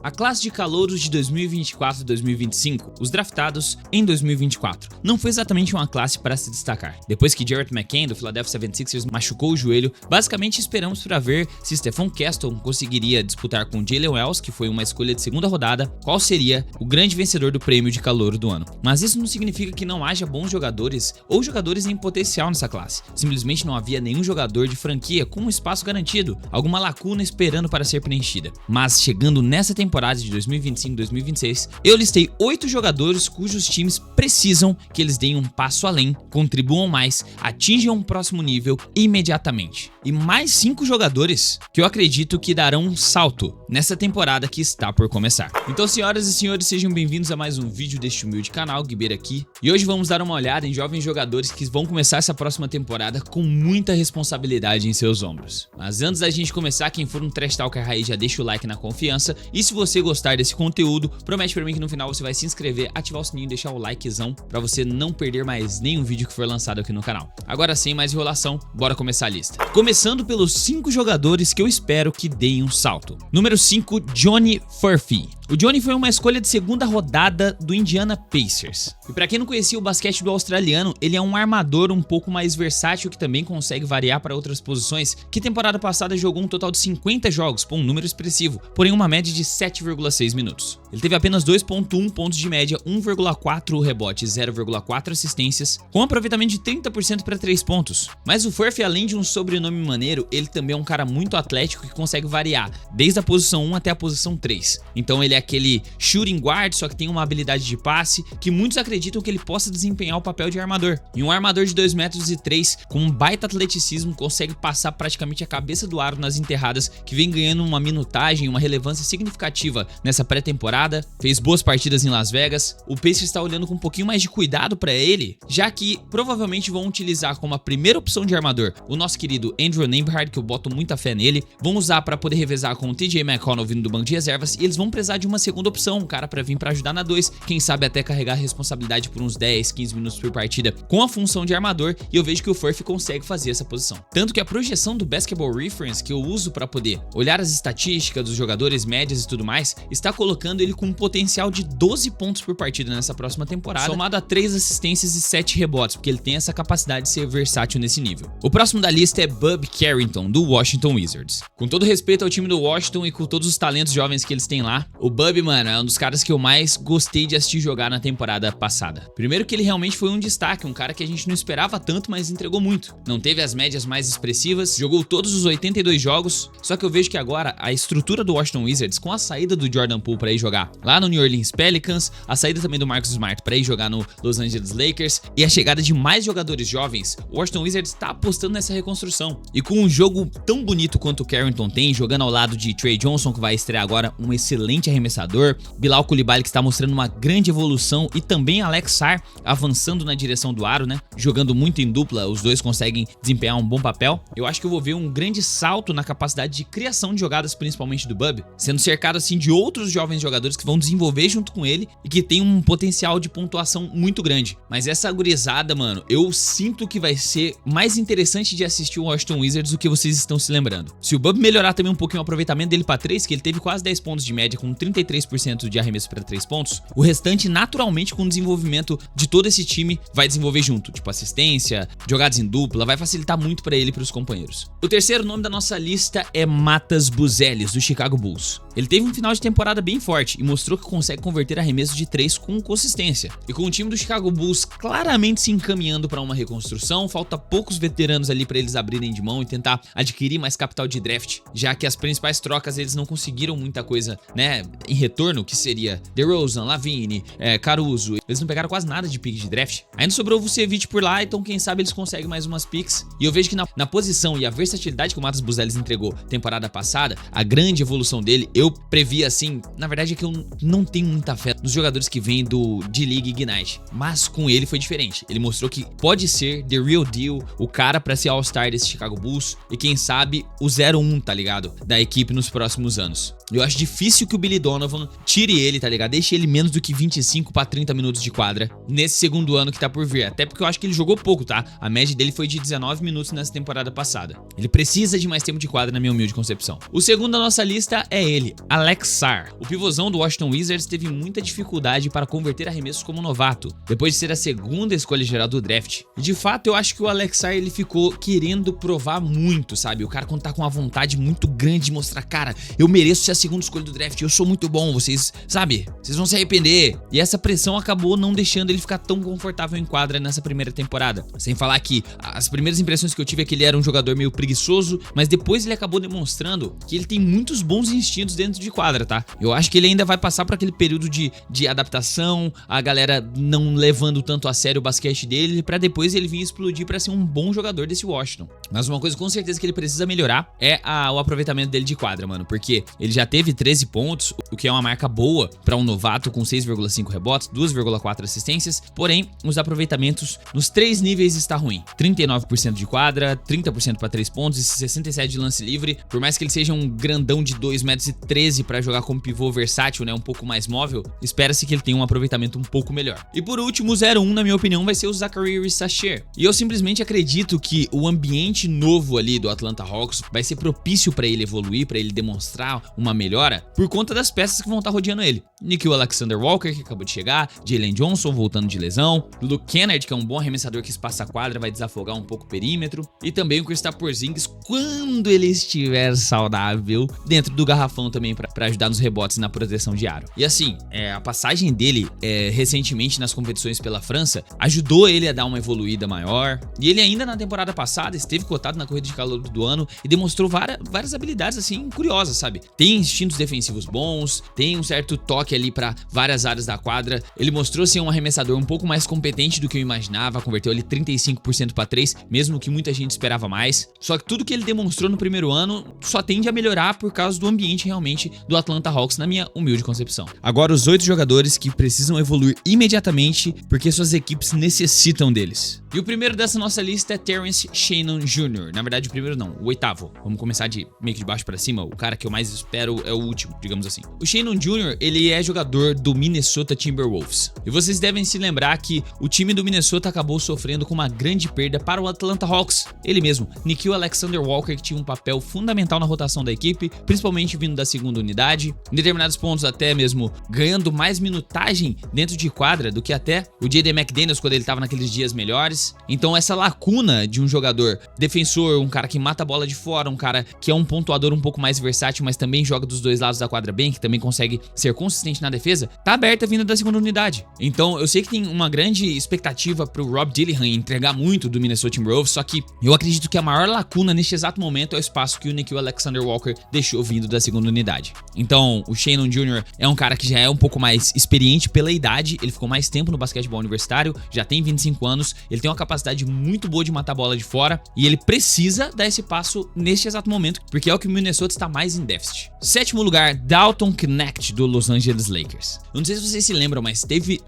A classe de calouros de 2024 e 2025, os draftados em 2024, não foi exatamente uma classe para se destacar. Depois que Jarrett McCain do Philadelphia 76ers machucou o joelho, basicamente esperamos para ver se Stephon Castle conseguiria disputar com Jalen Wells, que foi uma escolha de segunda rodada, qual seria o grande vencedor do prêmio de calouro do ano. Mas isso não significa que não haja bons jogadores ou jogadores em potencial nessa classe. Simplesmente não havia nenhum jogador de franquia com um espaço garantido, alguma lacuna esperando para ser preenchida. Mas chegando nessa temporada de 2025-2026, eu listei 8 jogadores cujos times precisam que eles deem um passo além, contribuam mais, atinjam um próximo nível imediatamente. E mais 5 jogadores que eu acredito que darão um salto nessa temporada que está por começar. Então, senhoras e senhores, sejam bem-vindos a mais um vídeo deste humilde canal, Guibeira aqui. E hoje vamos dar uma olhada em jovens jogadores que vão começar essa próxima temporada com muita responsabilidade em seus ombros. Mas antes da gente começar, quem for um Trash Talker raiz já deixa o like na confiança. E se você gostar desse conteúdo, promete pra mim que no final você vai se inscrever, ativar o sininho e deixar o likezão pra você não perder mais nenhum vídeo que for lançado aqui no canal. Agora sem mais enrolação, bora começar a lista. Começando pelos 5 jogadores que eu espero que deem um salto. Número 5, Johnny Furphy. O Johnny foi uma escolha de segunda rodada do Indiana Pacers. E pra quem não conhecia o basquete do australiano, ele é um armador um pouco mais versátil que também consegue variar para outras posições, que temporada passada jogou um total de 50 jogos, por um número expressivo, porém uma média de 7,6 minutos. Ele teve apenas 2,1 pontos de média, 1,4 rebotes, 0,4 assistências, com um aproveitamento de 30% para 3 pontos. Mas o Furphy, além de um sobrenome maneiro, ele também é um cara muito atlético que consegue variar, desde a posição 1 até a posição 3. Então ele é aquele shooting guard, só que tem uma habilidade de passe que muitos acreditam que ele possa desempenhar o papel de armador. E um armador de 2,3 metros com um baita atleticismo consegue passar praticamente a cabeça do aro nas enterradas, que vem ganhando uma minutagem, uma relevância significativa nessa pré-temporada, fez boas partidas em Las Vegas. O Pacers está olhando com um pouquinho mais de cuidado para ele, já que provavelmente vão utilizar como a primeira opção de armador o nosso querido Andrew Nembhard, que eu boto muita fé nele, vão usar para poder revezar com o TJ McConnell vindo do banco de reservas, e eles vão precisar de uma segunda opção, um cara para vir para ajudar na 2, quem sabe até carregar a responsabilidade por uns 10, 15 minutos por partida com a função de armador, e eu vejo que o Furphy consegue fazer essa posição. Tanto que a projeção do Basketball Reference, que eu uso para poder olhar as estatísticas dos jogadores, médias e tudo mais, está colocando ele com um potencial de 12 pontos por partida nessa próxima temporada, somado a 3 assistências e 7 rebotes, porque ele tem essa capacidade de ser versátil nesse nível. O próximo da lista é Bub Carrington, do Washington Wizards. Com todo respeito ao time do Washington e com todos os talentos jovens que eles têm lá, o Bub, mano, é um dos caras que eu mais gostei de assistir jogar na temporada passada. Primeiro que ele realmente foi um destaque, um cara que a gente não esperava tanto, mas entregou muito. Não teve as médias mais expressivas, jogou todos os 82 jogos, só que eu vejo que agora a estrutura do Washington Wizards, com a saída do Jordan Poole para ir jogar lá no New Orleans Pelicans, a saída também do Marcus Smart para ir jogar no Los Angeles Lakers e a chegada de mais jogadores jovens, o Washington Wizards está apostando nessa reconstrução. E com um jogo tão bonito quanto o Carrington tem, jogando ao lado de Trey Johnson, que vai estrear agora, um excelente arremessador, Bilal Coulibaly, que está mostrando uma grande evolução, e também Alex Sarr avançando na direção do aro, né? Jogando muito em dupla, os dois conseguem desempenhar um bom papel. Eu acho que eu vou ver um grande salto na capacidade de criação de jogadas, principalmente do Bub, sendo cercado assim de outros jovens jogadores que vão desenvolver junto com ele e que tem um potencial de pontuação muito grande. Mas essa gurizada, mano, eu sinto que vai ser mais interessante de assistir o Washington Wizards do que vocês estão se lembrando. Se o Bub melhorar também um pouquinho o aproveitamento dele para 3, que ele teve quase 10 pontos de média com 33% de arremesso para 3 pontos, o restante naturalmente com o desenvolvimento de todo esse time vai desenvolver junto, tipo assistência, jogadas em dupla, vai facilitar muito para ele e para os companheiros. O terceiro nome da nossa lista é Matas Buzelis, do Chicago Bulls. Ele teve um final de temporada bem forte e mostrou que consegue converter arremessos de 3 com consistência. E com o time do Chicago Bulls claramente se encaminhando para uma reconstrução, falta poucos veteranos ali para eles abrirem de mão e tentar adquirir mais capital de draft, já que as principais trocas eles não conseguiram muita coisa, né, em retorno, que seria DeRozan, Lavine, Caruso. Eles não pegaram quase nada de pick de draft. Ainda sobrou o Vucevic por lá, então quem sabe eles conseguem mais umas picks. E eu vejo que na posição e a versatilidade que o Matas Buzelis entregou temporada passada, a grande evolução dele, eu previ assim, na verdade é que eu não tenho muita fé nos jogadores que vêm do D-League Ignite, mas com ele foi diferente. Ele mostrou que pode ser the real deal, o cara pra ser All-Star desse Chicago Bulls e quem sabe o 0-1, tá ligado? Da equipe nos próximos anos. Eu acho difícil que o Billy Donovan tire ele, tá ligado? Deixe ele menos do que 25 pra 30 minutos de quadra nesse segundo ano que tá por vir. Até porque eu acho que ele jogou pouco, tá? A média dele foi de 19 minutos nessa temporada passada. Ele precisa de mais tempo de quadra, na minha humilde concepção. O segundo da nossa lista é ele, Alex Sarr. O pivôzão do Washington Wizards teve muita dificuldade para converter arremessos como novato, depois de ser a segunda escolha geral do draft. E de fato, eu acho que o Alex Sarr, ele ficou querendo provar muito, sabe? O cara quando tá com uma vontade muito grande de mostrar, cara, eu mereço ser a segunda escolha do draft, eu sou muito bom, vocês, sabe? Vocês vão se arrepender. E essa pressão acabou não deixando ele ficar tão confortável em quadra nessa primeira temporada. Sem falar que as primeiras impressões que eu tive é que ele era um jogador meio preguiçoso, mas depois ele acabou demonstrando que ele tem muitos bons instintos dentro de quadra, tá? Eu acho que ele ainda vai passar por aquele período de adaptação, a galera não levando tanto a sério o basquete dele, pra depois ele vir explodir pra ser um bom jogador desse Washington. Mas uma coisa com certeza que ele precisa melhorar é o aproveitamento dele de quadra, mano, porque ele já teve 13 pontos, o que é uma marca boa pra um novato com 6,5 rebotes, 2,4 assistências, porém, os aproveitamentos nos três níveis está ruim. 39% de quadra, 30% pra 3 pontos e 67% de lance livre. Por mais que ele seja um grandão de 2,13 m pra jogar como pivô versátil, né, um pouco mais móvel, espera-se que ele tenha um aproveitamento um pouco melhor. E por último, o 0-1, na minha opinião, vai ser o Zaccharie Risacher. E eu simplesmente acredito que o ambiente novo ali do Atlanta Hawks vai ser propício pra ele evoluir, pra ele demonstrar uma melhora, por conta das peças que vão estar rodeando ele. Nickeil Alexander-Walker, que acabou de chegar, Jalen Johnson voltando de lesão, Luke Kennard, que é um bom arremessador que espaça a quadra, vai desafogar um pouco o perímetro, e também o Kristaps Porzingis, quando ele estiver saudável, dentro do garrafão também pra ajudar nos rebotes e na proteção de aro. E assim, a passagem dele recentemente nas competições pela França ajudou ele a dar uma evoluída maior, e ele ainda na temporada passada esteve cotado na corrida de calor do ano e demonstrou várias habilidades assim curiosas, sabe? Tem instintos defensivos bons, tem um certo toque ali pra várias áreas da quadra. Ele mostrou ser um arremessador um pouco mais competente do que eu imaginava, converteu ele 35% pra 3, mesmo que muita gente esperava mais. Só que tudo que ele demonstrou no primeiro ano só tende a melhorar por causa do ambiente realmente do Atlanta Hawks, na minha humilde concepção. Agora os 8 jogadores que precisam evoluir imediatamente porque suas equipes necessitam deles. E o primeiro dessa nossa lista é Terrence Shannon Jr. Na verdade, o primeiro não, o oitavo. Vamos começar de meio que de baixo pra cima. O cara que eu mais espero é o último, digamos assim. O Shannon Jr., ele é jogador do Minnesota Timberwolves. E vocês devem se lembrar que o time do Minnesota acabou sofrendo com uma grande perda para o Atlanta Hawks. Ele mesmo, Nickeil Alexander-Walker, que tinha um papel fundamental na rotação da equipe, principalmente vindo da segunda unidade, em determinados pontos até mesmo ganhando mais minutagem dentro de quadra do que até o J.D. McDaniels quando ele estava naqueles dias melhores. Então essa lacuna de um jogador defensor, um cara que mata a bola de fora, um cara que é um pontuador um pouco mais versátil, mas também joga dos dois lados da quadra bem, que também consegue ser consistente na defesa, tá aberta vindo da segunda unidade. Então eu sei que tem uma grande expectativa pro Rob Dillingham entregar muito do Minnesota Timberwolves, só que eu acredito que a maior lacuna neste exato momento é o espaço que o Nickeil Alexander-Walker deixou vindo da segunda unidade. Então o Shannon Jr. é um cara que já é um pouco mais experiente pela idade, ele ficou mais tempo no basquetebol universitário, já tem 25 anos, ele tem uma capacidade muito boa de matar a bola de fora e ele precisa dar esse passo neste exato momento, porque é o que o Minnesota está mais em déficit. Sétimo lugar, Dalton Knecht, do Los Angeles Lakers. Eu não sei se vocês se lembram, mas teve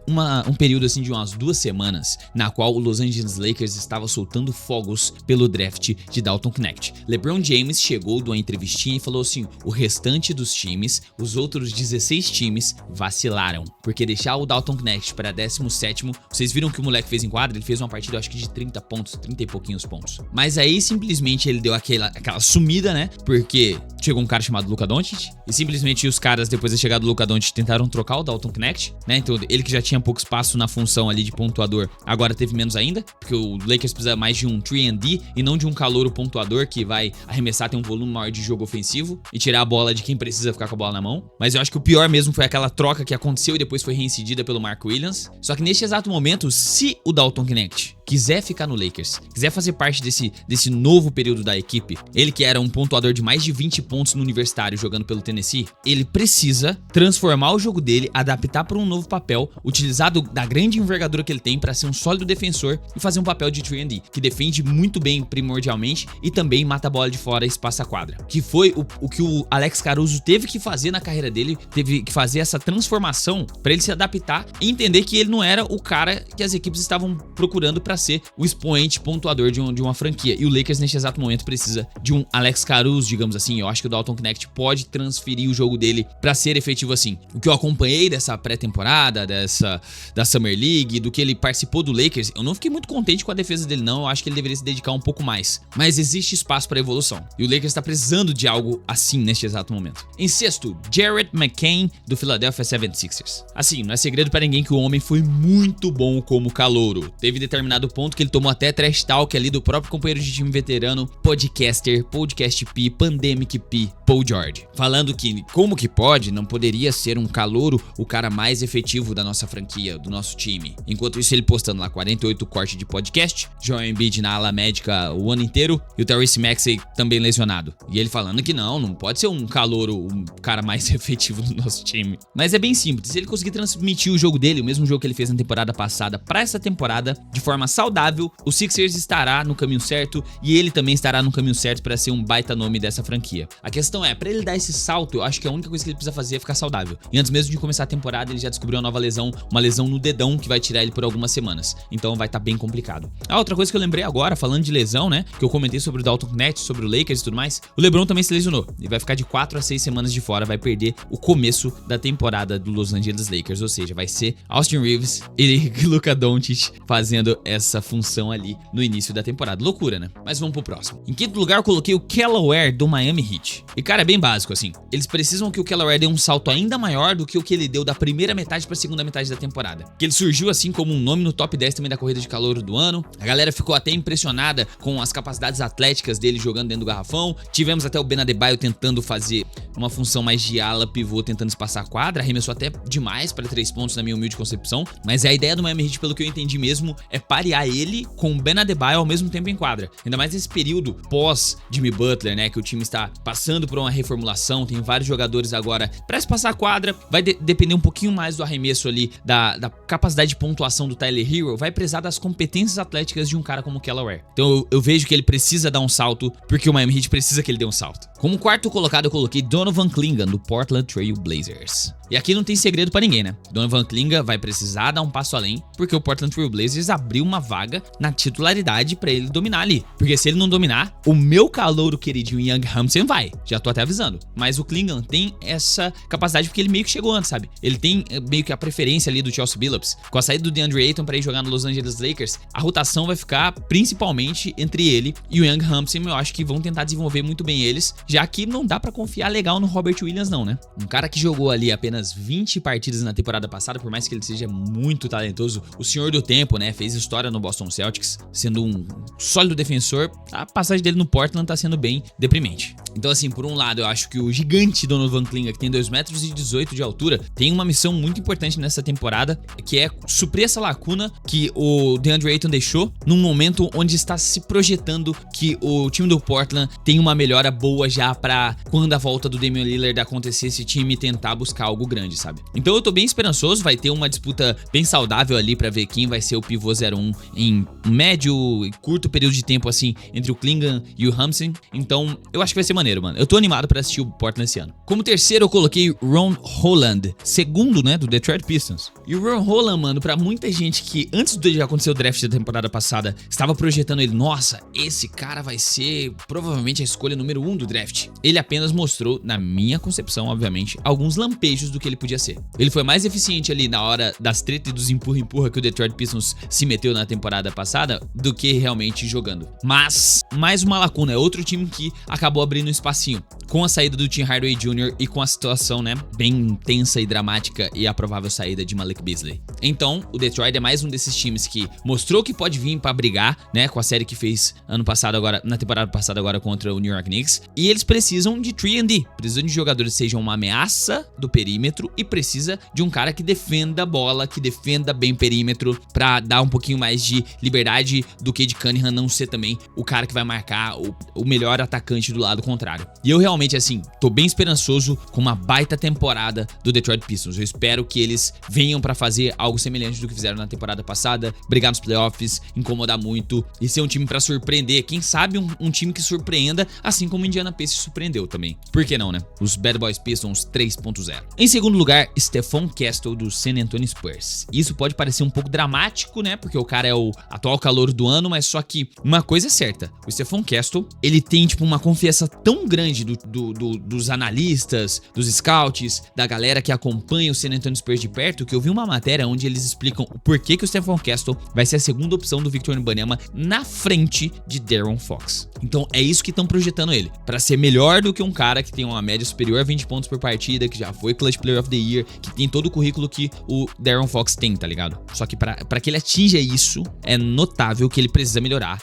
um período assim de umas 2 semanas na qual o Los Angeles Lakers estava soltando fogos pelo draft de Dalton Knecht. LeBron James chegou de uma entrevistinha e falou assim: o restante dos times, os outros 16 times, vacilaram, porque deixar o Dalton Knecht para 17º, vocês viram que o moleque fez em quadra, ele fez uma partida, eu acho que de 30 pontos, 30 e pouquinhos pontos. Mas aí simplesmente ele deu aquela sumida, né? Porque chegou um cara chamado Luka Doncic e simplesmente os caras, depois da chegada do Luka Doncic, tentaram trocar o Dalton Knecht, né? Então ele que já tinha pouco espaço na função ali de pontuador, agora teve menos ainda, porque o Lakers precisa mais de um 3&D e não de um calouro pontuador que vai arremessar, ter um volume maior de jogo ofensivo e tirar a bola de quem precisa ficar com a bola na mão. Mas eu acho que o pior mesmo foi aquela troca que aconteceu e depois foi reincidida pelo Mark Williams. Só que neste exato momento, se o Dalton Knecht quiser ficar no Lakers, quiser fazer parte desse novo período da equipe, ele que era um pontuador de mais de 20 pontos no universitário jogando pelo Tennessee, ele precisa transformar o jogo dele, adaptar para um novo papel, utilizar da grande envergadura que ele tem para ser um sólido defensor e fazer um papel de 3&D, que defende muito bem primordialmente e também mata a bola de fora e espaça a quadra, que foi o que o Alex Caruso teve que fazer na carreira dele, teve que fazer essa transformação para ele se adaptar e entender que ele não era o cara que as equipes estavam procurando para ser o expoente pontuador de uma franquia. E o Lakers, neste exato momento, precisa de um Alex Caruso, digamos assim. Eu acho que o Dalton Knecht pode transferir o jogo dele pra ser efetivo assim. O que eu acompanhei dessa pré-temporada, da Summer League, do que ele participou do Lakers, eu não fiquei muito contente com a defesa dele, não. Eu acho que ele deveria se dedicar um pouco mais. Mas existe espaço para evolução. E o Lakers tá precisando de algo assim neste exato momento. Em sexto, Jared McCain, do Philadelphia 76ers. Assim, não é segredo para ninguém que o homem foi muito bom como calouro. Teve determinado ponto que ele tomou até trash talk ali do próprio companheiro de time veterano, podcaster, podcast P, Pandemic P, Paul George. Falando que, como que pode, não poderia ser um calouro o cara mais efetivo da nossa franquia, do nosso time. Enquanto isso, ele postando lá 48 cortes de podcast, Joel Embiid na ala médica o ano inteiro e o Tyrese Maxey também lesionado. E ele falando que não pode ser um calouro, um cara mais efetivo do nosso time. Mas é bem simples, se ele conseguir transmitir o jogo dele, o mesmo jogo que ele fez na temporada passada, pra essa temporada, de forma saudável, o Sixers estará no caminho certo e ele também estará no caminho certo pra ser um baita nome dessa franquia. A questão é, pra ele dar esse salto, eu acho que a única coisa que ele precisa fazer é ficar saudável. E antes mesmo de começar a temporada, ele já descobriu uma nova lesão, uma lesão no dedão que vai tirar ele por algumas semanas. Então vai estar bem complicado. A outra coisa que eu lembrei agora, falando de lesão, né, que eu comentei sobre o Dalton Knecht, sobre o Lakers e tudo mais, o LeBron também se lesionou. Ele vai ficar de 4 a 6 semanas de fora, vai perder o começo da temporada do Los Angeles Lakers, ou seja, vai ser Austin Reeves e Luka Doncic fazendo essa função ali no início da temporada. Loucura, né? Mas vamos pro próximo. Em quinto lugar, eu coloquei o Kelly Oubre do Miami Heat. E cara, é bem básico assim. Eles precisam que o Kelly Oubre dê um salto ainda maior do que o que ele deu da primeira metade pra segunda metade da temporada. Que ele surgiu assim como um nome no top 10 também da corrida de calouro do ano. A galera ficou até impressionada com as capacidades atléticas dele jogando dentro do garrafão. Tivemos até o Ben Adebayo tentando fazer uma função mais de ala pivô, tentando espaçar a quadra. Arremessou até demais para 3 pontos na minha humilde concepção. Mas a ideia do Miami Heat, pelo que eu entendi mesmo, é parear ele com o Ben Adebayo ao mesmo tempo em quadra. Ainda mais nesse período pós Jimmy Butler, né? Que o time está passando por uma reformulação. Tem vários jogadores agora para espaçar a quadra. Vai depender um pouquinho mais do arremesso ali, da capacidade de pontuação do Tyler Hero. Vai precisar das competências atléticas de um cara como o Kelly Oubre. Então eu vejo que ele precisa dar um salto, porque o Miami Heat precisa que ele dê um salto. Como quarto colocado, eu coloquei Donovan Clingan, do Portland Trail Blazers. E aqui não tem segredo pra ninguém, né? Donovan Clingan vai precisar dar um passo além, porque o Portland Trail Blazers abriu uma vaga na titularidade pra ele dominar ali. Porque se ele não dominar, o meu calouro queridinho Young Hamilton vai. Já tô até avisando. Mas o Clingan tem essa capacidade porque ele meio que chegou antes, sabe? Ele tem meio que a preferência ali do Chelsea Billups. Com a saída do DeAndre Ayton pra ir jogar no Los Angeles Lakers, a rotação vai ficar principalmente entre ele e o Young Hamilton. Eu acho que vão tentar desenvolver muito bem eles, já que não dá pra confiar legal no Robert Williams não, né? Um cara que jogou ali apenas 20 partidas na temporada passada, por mais que ele seja muito talentoso, o senhor do tempo, né? Fez história no Boston Celtics, sendo um sólido defensor. A passagem dele no Portland tá sendo bem deprimente. Então assim, por um lado, eu acho que o gigante Donovan Clingan, que tem 2,18 metros de altura, tem uma missão muito importante nessa temporada, que é suprir essa lacuna que o DeAndre Ayton deixou num momento onde está se projetando que o time do Portland tem uma melhora boa já pra quando a volta do Damian Lillard acontecer, esse time tentar buscar algo grande, sabe? Então eu tô bem esperançoso, vai ter uma disputa bem saudável ali pra ver quem vai ser o pivô 01 em médio e curto período de tempo assim, entre o Clingan e o Hamilton. Então eu acho que vai ser maneiro, mano. Eu tô animado pra assistir o Portland esse ano. Como terceiro eu coloquei Ron Holland, segundo, né, do Detroit Pistons. E o Ron Holland, mano, pra muita gente que antes de acontecer o draft da temporada passada, estava projetando ele, nossa, esse cara vai ser provavelmente a escolha número 1 do draft. Ele apenas mostrou, na minha concepção, obviamente, alguns lampejos do que ele podia ser. Ele foi mais eficiente ali na hora das tretas e dos empurra-empurra que o Detroit Pistons se meteu na temporada passada do que realmente jogando. Mas, mais uma lacuna, é outro time que acabou abrindo um espacinho. Com a saída do Tim Hardaway Jr. e com a situação, né, bem tensa e dramática e a provável saída de Malik Beasley. Então, o Detroit é mais um desses times que mostrou que pode vir pra brigar, né, com a série que fez ano passado agora, na temporada passada agora contra o New York Knicks. E eles precisam de 3&D, precisam de jogadores que sejam uma ameaça do perímetro e precisa de um cara que defenda a bola, que defenda bem perímetro pra dar um pouquinho mais de liberdade do que de Cunningham não ser também o cara que vai marcar o melhor atacante do lado contrário. E eu realmente, assim, tô bem esperançoso com uma baita temporada do Detroit Pistons. Eu espero que eles venham pra fazer algo semelhante do que fizeram na temporada passada, brigar nos playoffs, incomodar muito e ser um time pra surpreender. Quem sabe um time que surpreenda, assim como o Indiana Pacers surpreendeu também. Por que não, né? Os Bad Boys Pistons 3.0. Em segundo lugar, Stephon Castle do San Antonio Spurs. Isso pode parecer um pouco dramático, né? Porque o cara é o atual calouro do ano, mas só que uma coisa é certa. O Stephon Castle, ele tem, tipo, uma confiança tão grande dos analistas, dos scouts, da galera que acompanha o San Antonio Spurs de perto, que eu vi uma matéria onde eles explicam o porquê que o Stephon Castle vai ser a segunda opção do Victor Wembanyama na frente de De'Aaron Fox. Então é isso que estão projetando ele, pra ser melhor do que um cara que tem uma média superior a 20 pontos por partida, que já foi Clutch Player of the Year, que tem todo o currículo que o De'Aaron Fox tem, tá ligado? Só que pra que ele atinja isso, é notável que ele precisa melhorar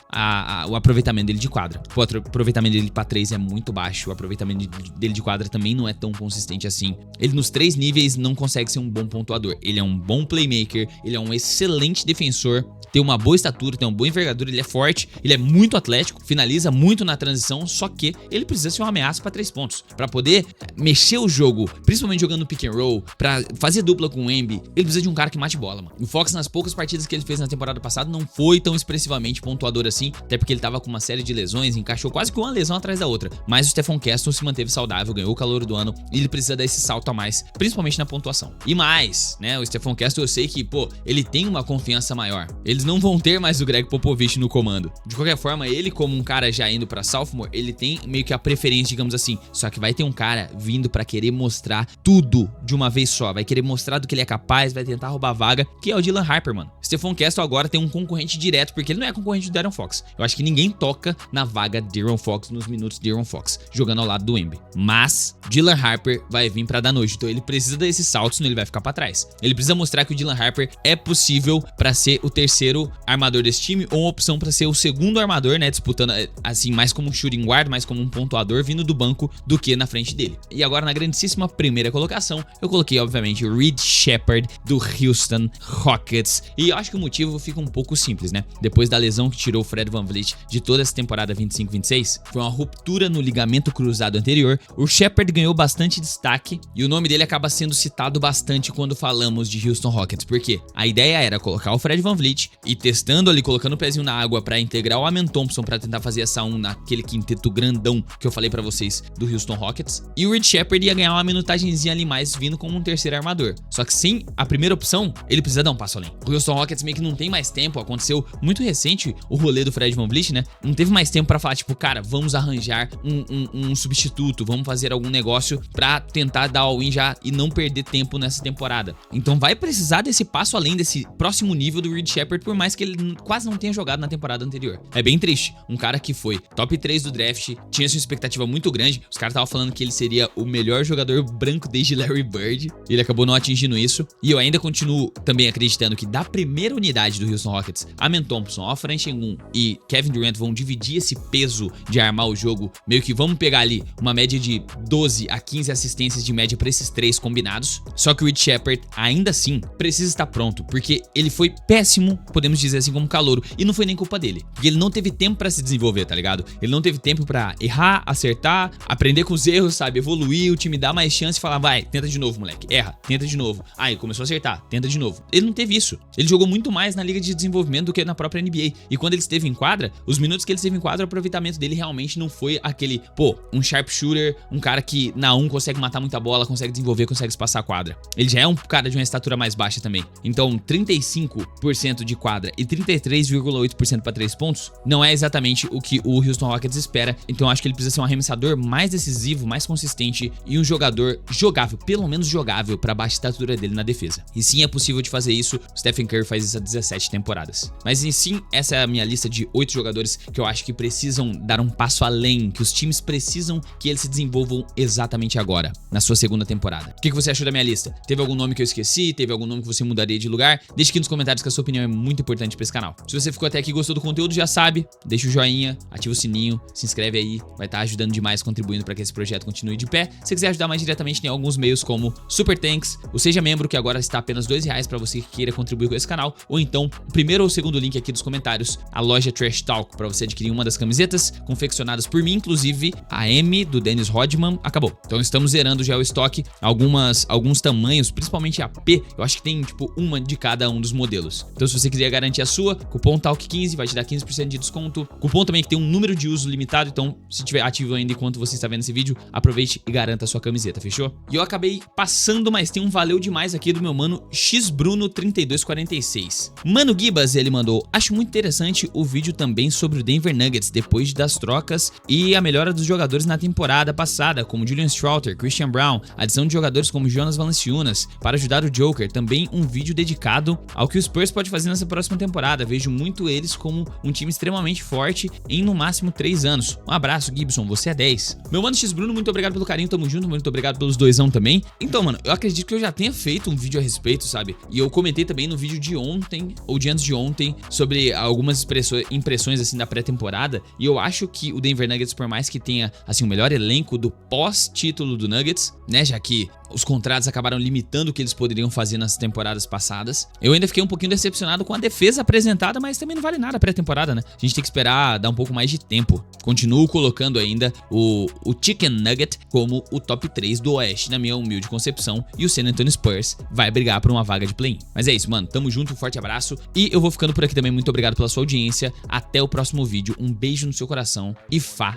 o aproveitamento dele de quadra. O aproveitamento dele pra 3 é muito baixo, o aproveitamento dele de quadra também não é tão consistente assim. Ele nos 3 níveis não consegue ser um bom pontuador. Ele é um bom playmaker, ele é um excelente defensor, tem uma boa estatura, tem uma boa envergadura, ele é forte, ele é muito atlético, finaliza muito na transição, só que ele precisa ser uma ameaça pra 3 pontos. Pra poder mexer o jogo, principalmente jogando pick and roll, pra fazer dupla com o Wemby, ele precisa de um cara que mate bola, mano. O Fox, nas poucas partidas que ele fez na temporada passada, não foi tão expressivamente pontuador assim, até porque ele tava com uma série de lesões, encaixou quase que uma lesão atrás da outra. Mas o Stephon Castle se manteve saudável, ganhou o calor do ano, e ele precisa dar esse salto a mais, principalmente na pontuação. E mais, né, o Stephon Castle, eu sei que, pô, ele tem uma confiança maior. Eles não vão ter mais o Greg Popovich no comando. De qualquer forma, ele, como um cara já indo pra sophomore, ele tem meio que a preferência, digamos assim. Só que vai ter um cara vindo pra querer mostrar tudo de uma vez só. Vai querer mostrar do que ele é capaz, vai tentar roubar a vaga, que é o Dylan Harper, mano. Stephon Castle agora tem um concorrente direto, porque ele não é concorrente do De'Aaron Fox. Eu acho que ninguém toca na vaga de De'Aaron Fox nos minutos de De'Aaron Fox, jogando ao lado do Wemby. Mas Dylan Harper vai vir pra dar noite, então ele precisa desses saltos, senão ele vai ficar pra trás. Ele precisa mostrar que o Dylan Harper é possível pra ser o terceiro armador desse time, ou uma opção pra ser o segundo armador, né, disputando assim, mais como um shooting guard, mais como um pontuador vindo do banco do que na frente dele. E agora, na grandíssima primeira colocação, eu coloquei, obviamente, o Reed Sheppard do Houston Rockets. E eu acho que o motivo fica um pouco simples, né? Depois da lesão que tirou o Fred VanVleet de toda essa temporada 25-26, foi uma ruptura no ligamento cruzado anterior. O Sheppard ganhou bastante destaque e o nome dele acaba sendo citado bastante quando falamos de Houston Rockets, porque a ideia era colocar o Fred VanVleet e testando ali, colocando o pezinho na água pra integrar o Amen Thompson pra tentar fazer essa naquele quinteto grandão que eu falei pra vocês do Houston Rockets. E o Reed Sheppard ia ganhar uma minutagenzinha ali mais vindo como um terceiro armador. Só que sem a primeira opção, ele precisa dar um passo além. O Houston Rockets meio que não tem mais tempo, aconteceu muito recente o rolê do Fred VanVleet, né? Não teve mais tempo pra falar, tipo, cara, vamos arranjar um substituto, vamos fazer algum negócio pra tentar dar all-in já e não perder tempo nessa temporada. Então vai precisar desse passo além, desse próximo nível do Reed Sheppard, por mais que ele quase não tenha jogado na temporada anterior. É bem triste. Um cara que foi top 3 do draft, tinha sua expectativa muito grande. Os caras estavam falando que ele seria o melhor jogador branco desde Larry Bird. Ele acabou não atingindo isso. E eu ainda continuo também acreditando que da primeira unidade do Houston Rockets, Amen Thompson, Alperen Sengun e Kevin Durant vão dividir esse peso de armar o jogo. Meio que vamos pegar ali uma média de 12 a 15 assistências de média para esses três combinados. Só que o Reed Sheppard, ainda assim, precisa estar pronto, porque ele foi péssimo, podemos dizer assim, como calouro. E não foi nem culpa dele, porque ele não teve tempo pra se desenvolver, tá ligado? Ele não teve tempo pra errar, acertar, aprender com os erros, sabe? Evoluir, o time dar mais chance e falar, vai, tenta de novo, moleque, erra, tenta de novo. Aí, começou a acertar, tenta de novo. Ele não teve isso. Ele jogou muito mais na liga de desenvolvimento do que na própria NBA. E quando ele esteve em quadra, os minutos que ele esteve em quadra, o aproveitamento dele realmente não foi aquele, pô, um sharpshooter, um cara que na 1 consegue matar muita bola, consegue desenvolver, consegue espaçar a quadra. Ele já é um cara de uma estatura mais baixa também. Então, 35% de quadra e 33,8% para 3 pontos não é exatamente o que o Houston Rockets espera. Então, acho que ele precisa ser um arremessador mais decisivo, mais consistente e um jogador jogável, pelo menos jogável, para a baixa estatura dele na defesa. E sim, é possível de fazer isso. O Stephen Curry faz isso há 17 temporadas. Mas, em sim, essa é a minha lista de 8 jogadores que eu acho que precisam dar um passo além, que os times precisam que eles se desenvolvam exatamente agora, na sua segunda temporada. O que você achou da minha lista? Teve algum nome que eu esqueci? Teve algum nome que você mudaria de lugar? Deixe aqui nos comentários que a sua opinião é muito importante para esse canal. Se você ficou até aqui e gostou do conteúdo, já sabe, deixa o joinha, ativa o sininho, se inscreve aí, vai estar ajudando demais, contribuindo para que esse projeto continue de pé. Se você quiser ajudar mais diretamente, tem alguns meios como Super Thanks, o Seja Membro, que agora está apenas R$2 para você que queira contribuir com esse canal, ou então o primeiro ou segundo link aqui dos comentários, a loja Trash Talk, para você adquirir uma das camisetas confeccionadas por mim, inclusive a a M do Dennis Rodman, acabou. Então estamos zerando já o estoque, alguns tamanhos, principalmente a P, eu acho que tem tipo uma de cada um dos modelos. Então se você quiser garantir a sua, cupom TALK15 vai te dar 15% de desconto. Cupom também que tem um número de uso limitado, então se tiver ativo ainda enquanto você está vendo esse vídeo, aproveite e garanta a sua camiseta, fechou? E eu acabei passando, mas tem um valeu demais aqui do meu mano xbruno3246. Mano Gibas, ele mandou: acho muito interessante o vídeo também sobre o Denver Nuggets depois das trocas e a melhora dos jogadores na temporada passada, como Julian Stroughter, Christian Brown, adição de jogadores como Jonas Valanciunas para ajudar o Joker. Também um vídeo dedicado ao que o Spurs pode fazer nessa próxima temporada. Vejo muito eles como um time extremamente forte em no máximo 3 anos. Um abraço, Gibson, você é 10. Meu mano Xbruno, muito obrigado pelo carinho, tamo junto, muito obrigado pelos doisão também. Então, mano, eu acredito que eu já tenha feito um vídeo a respeito, sabe? E eu comentei também no vídeo de ontem, ou de antes de ontem, sobre algumas impressões assim da pré-temporada. E eu acho que o Denver Nuggets, por mais que tenha assim o melhor elenco do pós-título do Nuggets, né, já que os contratos acabaram limitando o que eles poderiam fazer nas temporadas passadas, eu ainda fiquei um pouquinho decepcionado com a defesa apresentada, mas também não vale nada a pré-temporada, né? A gente tem que esperar dar um pouco mais de tempo. Continuo colocando ainda o Chicken Nugget como o top 3 do Oeste, na minha humilde concepção, e o San Antonio Spurs vai brigar por uma vaga de play-in. Mas é isso, mano, tamo junto, um forte abraço, e eu vou ficando por aqui também. Muito obrigado pela sua audiência, até o próximo vídeo, um beijo no seu coração e falou!